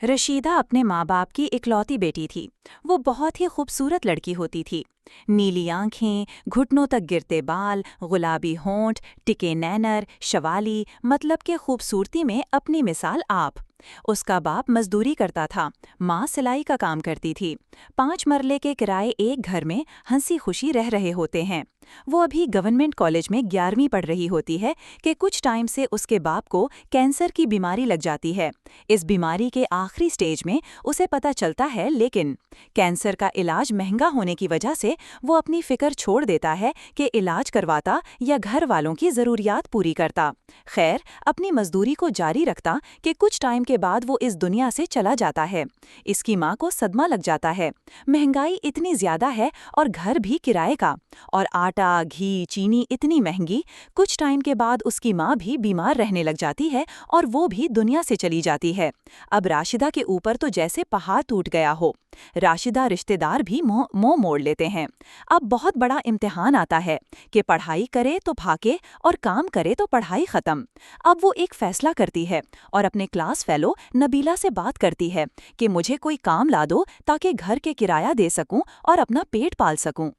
रशीदा अपने माँ बाप की इकलौती बेटी थी। वो बहुत ही खूबसूरत लड़की होती थी। नीली आंखें, घुटनों तक गिरते बाल, गुलाबी होंठ, टिके नैनर, शवाली, मतलब के खूबसूरती में अपनी मिसाल आप। उसका बाप मजदूरी करता था, माँ सिलाई का काम करती थी। 5 मरले के किराए एक घर में हंसी खुशी रह रहे होते हैं। वो अभी गवर्नमेंट कॉलेज में 11वीं पढ़ रही होती है कि कुछ टाइम से उसके बाप को कैंसर की बीमारी लग जाती है। इस बीमारी के आखिरी स्टेज में उसे पता चलता है, लेकिन कैंसर का इलाज महंगा होने की वजह से वो अपनी फिक्र छोड़ देता है कि इलाज करवाता या घर वालों की ज़रूरियात पूरी करता। खैर, अपनी मजदूरी को जारी रखता कि कुछ टाइम के बाद वो इस दुनिया से चला जाता है। इसकी माँ को सदमा लग जाता है। महंगाई इतनी ज़्यादा है और घर भी किराए का, और आटा, घी, चीनी इतनी महंगी। कुछ टाइम के बाद उसकी माँ भी बीमार रहने लग जाती है और वो भी दुनिया से चली जाती है। अब राशिदा के ऊपर तो जैसे पहाड़ टूट गया हो। राशिदा रिश्तेदार भी मुंह मोड़ लेते हैं। अब बहुत बड़ा इम्तिहान आता है कि पढ़ाई करे तो भागे और काम करे तो पढ़ाई खत्म। अब वो एक फैसला करती है और अपने क्लास फेलो नबीला से बात करती है कि मुझे कोई काम ला दो ताकि घर के किराया दे सकूं और अपना पेट पाल सकूं।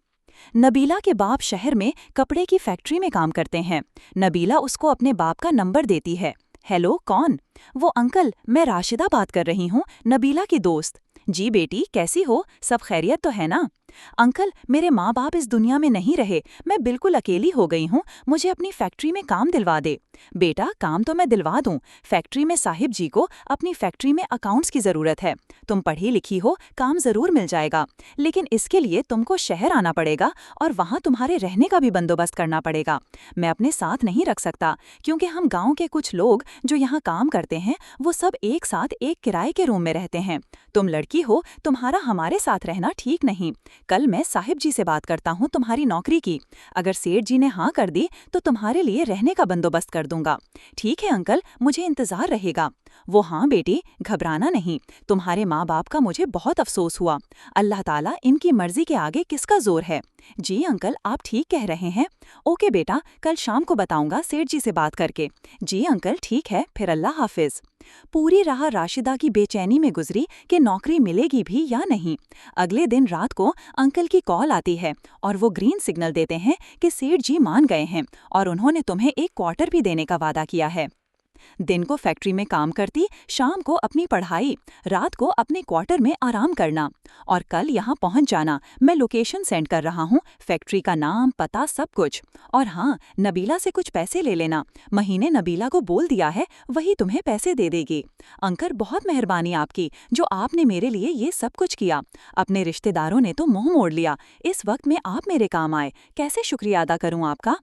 नबीला के बाप शहर में कपड़े की फैक्ट्री में काम करते हैं। नबीला उसको अपने बाप का नंबर देती है। हेलो, कौन? वो अंकल, मैं राशिदा बात कर रही हूँ, नबीला की दोस्त। जी बेटी, कैसी हो? सब खैरियत तो है ना? अंकल, मेरे माँ बाप इस दुनिया में नहीं रहे, मैं बिल्कुल अकेली हो गई हूँ, मुझे अपनी फैक्ट्री में काम दिलवा दे। बेटा, काम तो मैं दिलवा दूँ। फैक्ट्री में साहिब जी को अपनी फैक्ट्री में अकाउंट्स की ज़रूरत है। तुम पढ़ी लिखी हो, काम ज़रूर मिल जाएगा, लेकिन इसके लिए तुमको शहर आना पड़ेगा और वहाँ तुम्हारे रहने का भी बंदोबस्त करना पड़ेगा। मैं अपने साथ नहीं रख सकता, क्योंकि हम गाँव के कुछ लोग जो यहाँ काम करते हैं वो सब एक साथ एक किराए के रूम में रहते हैं। तुम लड़की हो, तुम्हारा हमारे साथ रहना ठीक नहीं। कल मैं साहिब जी से बात करता हूँ तुम्हारी नौकरी की। अगर सेठ जी ने हाँ कर दी तो तुम्हारे लिए रहने का बंदोबस्त कर दूंगा। ठीक है अंकल, मुझे इंतजार रहेगा। वो हाँ बेटी, घबराना नहीं। तुम्हारे माँ बाप का मुझे बहुत अफसोस हुआ। अल्लाह ताला इनकी मर्जी के आगे किसका जोर है। जी अंकल, आप ठीक कह रहे हैं। ओके बेटा, कल शाम को बताऊंगा सेठ जी से बात करके। जी अंकल, ठीक है, फिर अल्लाह हाफिज। पूरी राह राशिदा की बेचैनी में गुजरी कि नौकरी मिलेगी भी या नहीं। अगले दिन रात को अंकल की कॉल आती है और वो ग्रीन सिग्नल देते हैं कि सेठ जी मान गए हैं और उन्होंने तुम्हें एक क्वार्टर भी देने का वादा किया है। दिन को फैक्ट्री में काम करती, शाम को अपनी पढ़ाई, रात को अपने क्वार्टर में आराम करना, और कल यहाँ पहुँच जाना। मैं लोकेशन सेंड कर रहा हूँ, फैक्ट्री का नाम, पता, सब कुछ। और हाँ, नबीला से कुछ पैसे ले लेना। महीने नबीला को बोल दिया है, वही तुम्हें पैसे दे देगी। अंकल, बहुत मेहरबानी आपकी, जो आपने मेरे लिए ये सब कुछ किया। अपने रिश्तेदारों ने तो मुंह मोड़ लिया, इस वक्त में आप मेरे काम आए, कैसे शुक्रिया अदा करूँ आपका?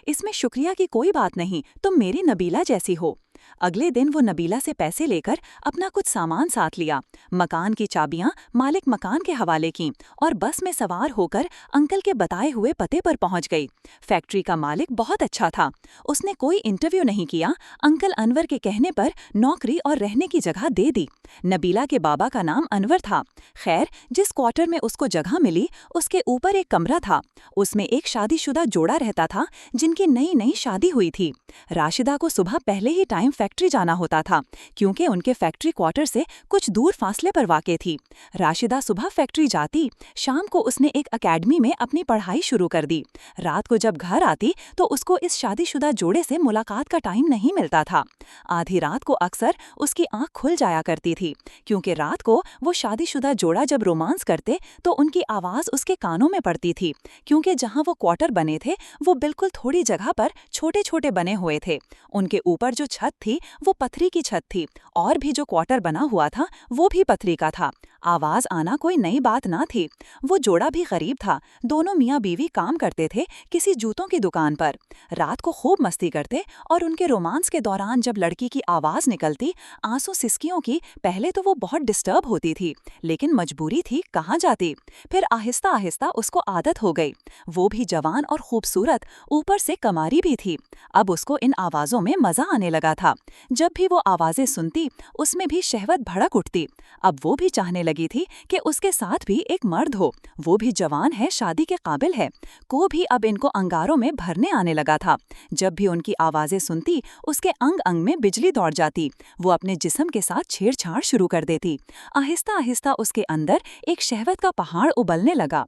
इसमें शुक्रिया की कोई बात नहीं, तुम मेरी नबीला जैसी हो। अगले दिन वो नबीला से पैसे लेकर अपना कुछ सामान साथ लिया, मकान की चाबियां मालिक मकान के हवाले की, और बस में सवार होकर अंकल के बताए हुए पते पर पहुंच गई। फैक्ट्री का मालिक बहुत अच्छा था, उसने कोई इंटरव्यू नहीं किया, अंकल अनवर के कहने पर नौकरी और रहने की जगह दे दी। नबीला के बाबा का नाम अनवर था। खैर, जिस क्वार्टर में उसको जगह मिली उसके ऊपर एक कमरा था। उसमें एक शादीशुदा जोड़ा रहता था जिनकी नई नई शादी हुई थी। राशिदा को सुबह पहले ही टाइम फैक्ट्री जाना होता था, क्योंकि उनके फैक्ट्री क्वार्टर से कुछ दूर फासले पर वाक़ थी। राशिदा सुबह फैक्ट्री जाती, शाम को उसने एक एकेडमी में अपनी पढ़ाई शुरू कर दी। रात को जब घर आती तो उसको इस शादीशुदा जोड़े से मुलाकात का टाइम नहीं मिलता था। आधी रात को अक्सर उसकी आंख खुल जाया करती थी, क्योंकि रात को वो शादीशुदा जोड़ा जब रोमांस करते तो उनकी आवाज़ उसके कानों में पड़ती थी, क्योंकि जहाँ वो क्वार्टर बने थे वो बिल्कुल थोड़ी जगह पर छोटे छोटे बने हुए थे। उनके ऊपर जो छत थी वो पथरी की छत थी, और भी जो क्वार्टर बना हुआ था वो भी पथरी का था। आवाज आना कोई नई बात ना थी। वो जोड़ा भी गरीब था, दोनों मियाँ बीवी काम करते थे किसी जूतों की दुकान पर। रात को खूब मस्ती करते, और उनके रोमांस के दौरान जब लड़की की आवाज निकलती, आंसू सिसकियों की, पहले तो वो बहुत डिस्टर्ब होती थी, लेकिन मजबूरी थी, कहाँ जाती। फिर आहिस्ता आहिस्ता उसको आदत हो गई। वो भी जवान और खूबसूरत, ऊपर से कमारी भी थी। अब उसको इन आवाज़ों में मज़ा आने लगा था। जब भी वो आवाज़ें सुनती उसमें भी शहवत भड़क उठती। अब वो भी चाहने लगी थी कि उसके साथ भी एक मर्द हो, वो भी जवान है, शादी के काबिल है। को भी अब इनको अंगारों में भरने आने लगा था। जब भी उनकी आवाज़ें सुनती, उसके अंग अंग में बिजली दौड़ जाती। वो अपने जिस्म के साथ छेड़छाड़ शुरू कर देती। आहिस्ता आहिस्ता उसके अंदर एक शहवत का पहाड़ उबलने लगा।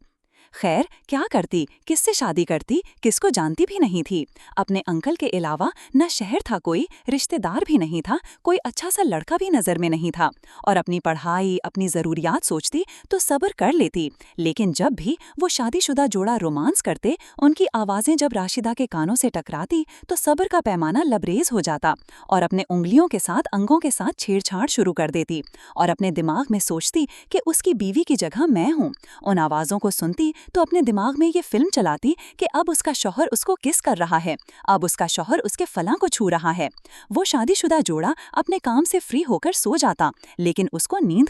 खैर, क्या करती, किससे शादी करती, किसको जानती भी नहीं थी। अपने अंकल के अलावा न शहर था कोई, रिश्तेदार भी नहीं था, कोई अच्छा सा लड़का भी नज़र में नहीं था। और अपनी पढ़ाई, अपनी ज़रूरियात सोचती तो सब्र कर लेती। लेकिन जब भी वो शादीशुदा जोड़ा रोमांस करते, उनकी आवाज़ें जब राशिदा के कानों से टकराती तो सब्र का पैमाना लबरेज हो जाता और अपने उंगलियों के साथ अंगों के साथ छेड़छाड़ शुरू कर देती। और अपने दिमाग में सोचती कि उसकी बीवी की जगह मैं हूँ। उन आवाज़ों को सुनती तो अपने दिमाग में ये फिल्म चलाती कि अब उसका शौहर उसको किस कर रहा है, अब उसका शौहर उसके फलां को छू रहा है। वो शादीशुदा जोड़ा अपने काम से फ्री होकर सो जाता, लेकिन उसको नींद